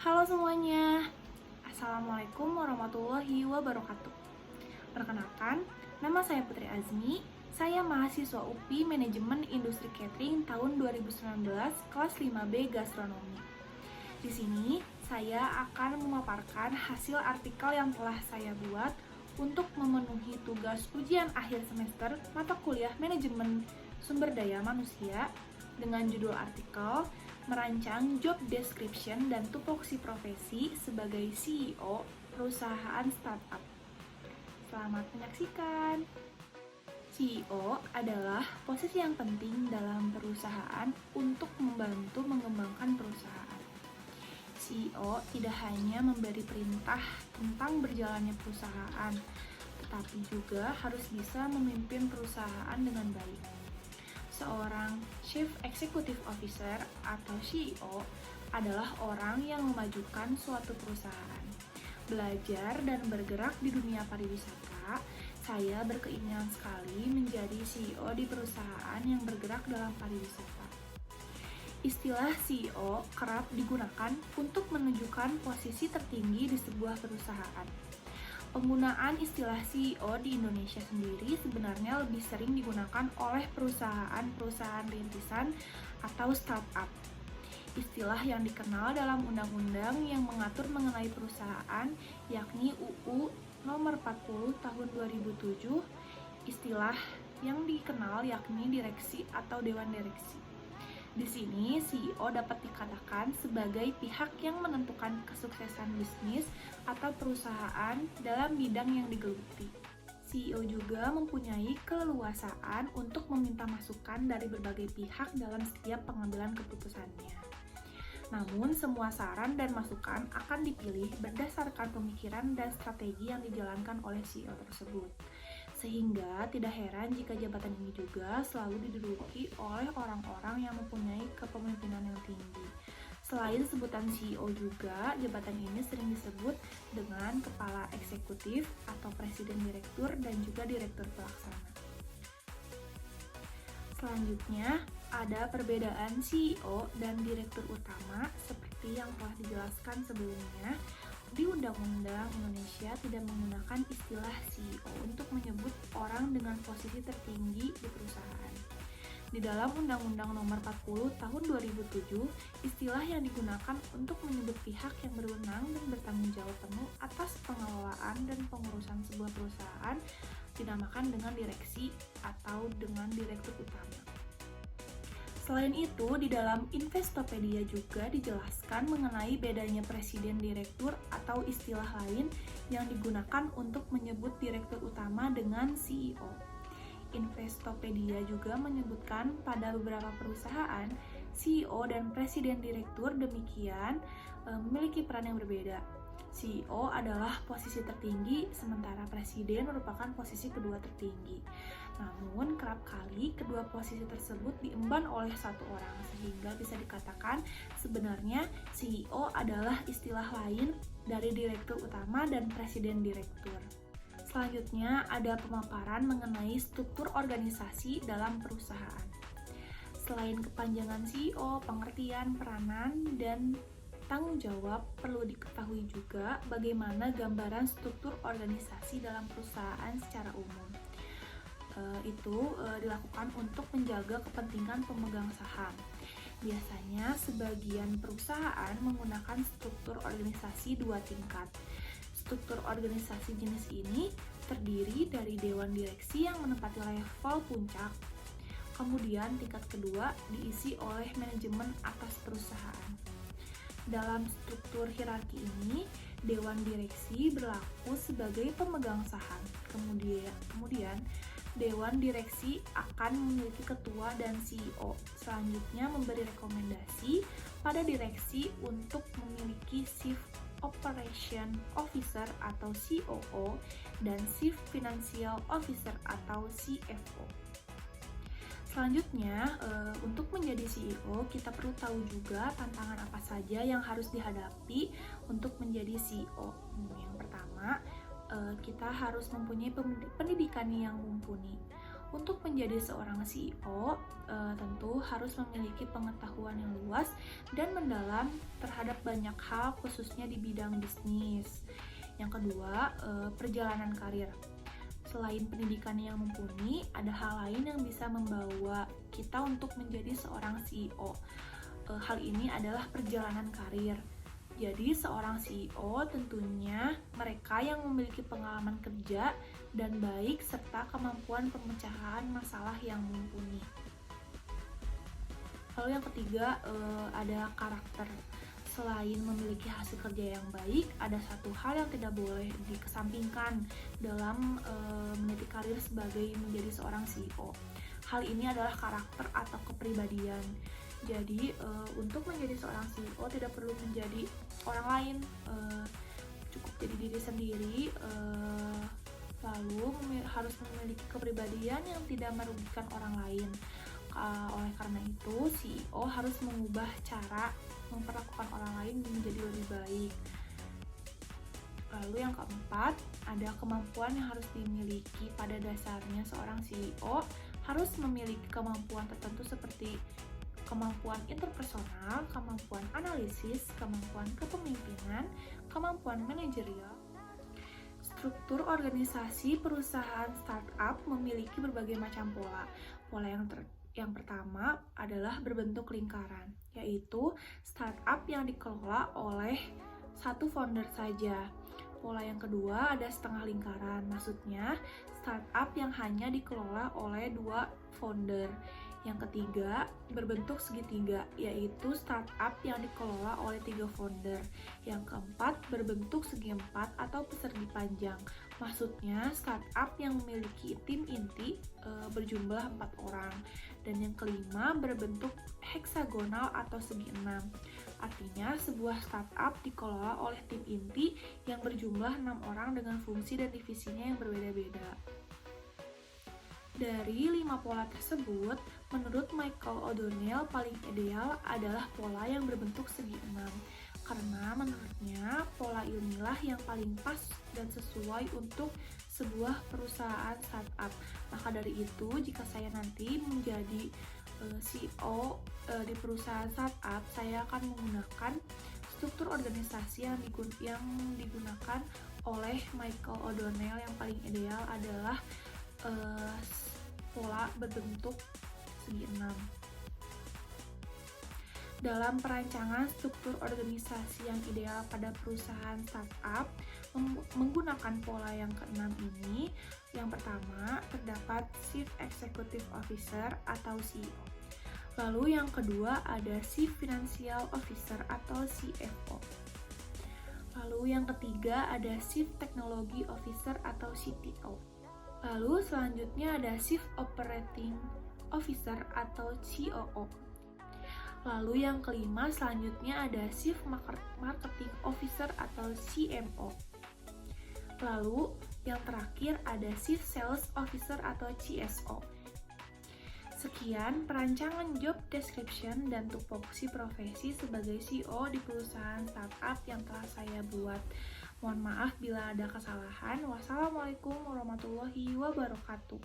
Halo semuanya, Assalamualaikum warahmatullahi wabarakatuh. Perkenalkan, nama saya Putri Azmi. Saya mahasiswa UPI Manajemen Industri Catering tahun 2019, kelas 5B Gastronomi. Di sini, saya akan memaparkan hasil artikel yang telah saya buat untuk memenuhi tugas ujian akhir semester mata kuliah Manajemen Sumber Daya Manusia dengan judul artikel merancang job description dan tupoksi profesi sebagai CEO perusahaan startup. Selamat menyaksikan. CEO adalah posisi yang penting dalam perusahaan untuk membantu mengembangkan perusahaan. CEO tidak hanya memberi perintah tentang berjalannya perusahaan, tetapi juga harus bisa memimpin perusahaan dengan baik. Seorang Chief Executive Officer atau CEO adalah orang yang memajukan suatu perusahaan. Belajar dan bergerak di dunia pariwisata, saya berkeinginan sekali menjadi CEO di perusahaan yang bergerak dalam pariwisata. Istilah CEO kerap digunakan untuk menunjukkan posisi tertinggi di sebuah perusahaan. Penggunaan istilah CEO di Indonesia sendiri sebenarnya lebih sering digunakan oleh perusahaan-perusahaan rintisan atau startup. Istilah yang dikenal dalam undang-undang yang mengatur mengenai perusahaan, yakni UU Nomor 40 Tahun 2007, istilah yang dikenal yakni direksi atau dewan direksi. Di sini, CEO dapat dikatakan sebagai pihak yang menentukan kesuksesan bisnis atau perusahaan dalam bidang yang digeluti. CEO juga mempunyai keleluasaan untuk meminta masukan dari berbagai pihak dalam setiap pengambilan keputusannya. Namun, semua saran dan masukan akan dipilih berdasarkan pemikiran dan strategi yang dijalankan oleh CEO tersebut. Sehingga tidak heran jika jabatan ini juga selalu diduduki oleh orang-orang yang mempunyai kepemimpinan yang tinggi. Selain sebutan CEO juga, jabatan ini sering disebut dengan kepala eksekutif atau presiden direktur dan juga direktur pelaksana. Selanjutnya, ada perbedaan CEO dan direktur utama seperti yang telah dijelaskan sebelumnya. Di Undang-Undang Indonesia tidak menggunakan istilah CEO untuk menyebut orang dengan posisi tertinggi di perusahaan. Di dalam Undang-Undang Nomor 40 Tahun 2007, istilah yang digunakan untuk menyebut pihak yang berwenang dan bertanggung jawab penuh atas pengelolaan dan pengurusan sebuah perusahaan dinamakan dengan direksi atau dengan direktur utama. Selain itu, di dalam Investopedia juga dijelaskan mengenai bedanya presiden direktur atau istilah lain yang digunakan untuk menyebut direktur utama dengan CEO. Investopedia juga menyebutkan pada beberapa perusahaan, CEO dan presiden direktur demikian memiliki peran yang berbeda. CEO adalah posisi tertinggi, sementara presiden merupakan posisi kedua tertinggi. Namun, kerap kali kedua posisi tersebut diemban oleh satu orang, sehingga bisa dikatakan sebenarnya CEO adalah istilah lain dari direktur utama dan presiden direktur. Selanjutnya, ada pemaparan mengenai struktur organisasi dalam perusahaan. Selain kepanjangan CEO, pengertian, peranan, dan tanggung jawab, perlu diketahui juga bagaimana gambaran struktur organisasi dalam perusahaan secara umum. Itu dilakukan untuk menjaga kepentingan pemegang saham. Biasanya sebagian perusahaan menggunakan struktur organisasi dua tingkat. Struktur organisasi jenis ini terdiri dari dewan direksi yang menempati level puncak. Kemudian tingkat kedua diisi oleh manajemen atas perusahaan. Dalam struktur hierarki ini, dewan direksi berlaku sebagai pemegang saham. Kemudian dewan direksi akan memiliki ketua dan CEO. Selanjutnya memberi rekomendasi pada direksi untuk memiliki Chief Operation Officer atau COO dan Chief Financial Officer atau CFO. Selanjutnya, untuk menjadi CEO, kita perlu tahu juga tantangan apa saja yang harus dihadapi untuk menjadi CEO. Yang pertama, kita harus mempunyai pendidikan yang mumpuni. Untuk menjadi seorang CEO, tentu harus memiliki pengetahuan yang luas dan mendalam terhadap banyak hal, khususnya di bidang bisnis. Yang kedua, perjalanan karir. Selain pendidikan yang mumpuni, ada hal lain yang bisa membawa kita untuk menjadi seorang CEO. Hal ini adalah perjalanan karir. Jadi, seorang CEO tentunya mereka yang memiliki pengalaman kerja dan baik serta kemampuan pemecahan masalah yang mumpuni. Lalu yang ketiga, ada karakter. Selain memiliki hasil kerja yang baik, ada satu hal yang tidak boleh dikesampingkan dalam meniti karir sebagai menjadi seorang CEO. Hal ini adalah karakter atau kepribadian. Jadi, untuk menjadi seorang CEO tidak perlu menjadi orang lain, cukup jadi diri sendiri, lalu harus memiliki kepribadian yang tidak merugikan orang lain. Oleh karena itu, CEO harus mengubah cara memperlakukan orang lain menjadi lebih baik. Lalu yang keempat, ada kemampuan yang harus dimiliki. Pada dasarnya seorang CEO harus memiliki kemampuan tertentu seperti kemampuan interpersonal, kemampuan analisis, kemampuan kepemimpinan, kemampuan manajerial. Struktur organisasi perusahaan startup memiliki berbagai macam pola. Pola yang pertama adalah berbentuk lingkaran, yaitu startup yang dikelola oleh satu founder saja. Pola yang kedua ada setengah lingkaran, maksudnya startup yang hanya dikelola oleh 2 founder. Yang ketiga, berbentuk segitiga, yaitu startup yang dikelola oleh 3 founder. Yang keempat, berbentuk segi empat atau persegi panjang. Maksudnya, startup yang memiliki tim inti berjumlah 4 orang. Dan yang kelima, berbentuk heksagonal atau segi enam. Artinya, sebuah startup dikelola oleh tim inti yang berjumlah 6 orang dengan fungsi dan divisinya yang berbeda-beda. Dari 5 pola tersebut, menurut Michael O'Donnell paling ideal adalah pola yang berbentuk segi enam. Karena menurutnya pola inilah yang paling pas dan sesuai untuk sebuah perusahaan startup. Maka dari itu, jika saya nanti menjadi CEO di perusahaan startup, saya akan menggunakan struktur organisasi yang digunakan oleh Michael O'Donnell. Yang paling ideal adalah pola berbentuk segi enam. Dalam perancangan struktur organisasi yang ideal pada perusahaan startup menggunakan pola yang keenam ini, yang pertama terdapat Chief Executive Officer atau CEO. Lalu yang kedua ada Chief Financial Officer atau CFO. Lalu yang ketiga ada Chief Technology Officer atau CTO. Lalu selanjutnya ada Chief Operating Officer atau COO. Lalu yang kelima selanjutnya ada Chief Marketing Officer atau CMO. Lalu yang terakhir ada Chief Sales Officer atau CSO. Sekian perancangan job description dan tupoksi profesi sebagai CEO di perusahaan startup yang telah saya buat. Mohon maaf bila ada kesalahan. Wassalamualaikum warahmatullahi wabarakatuh.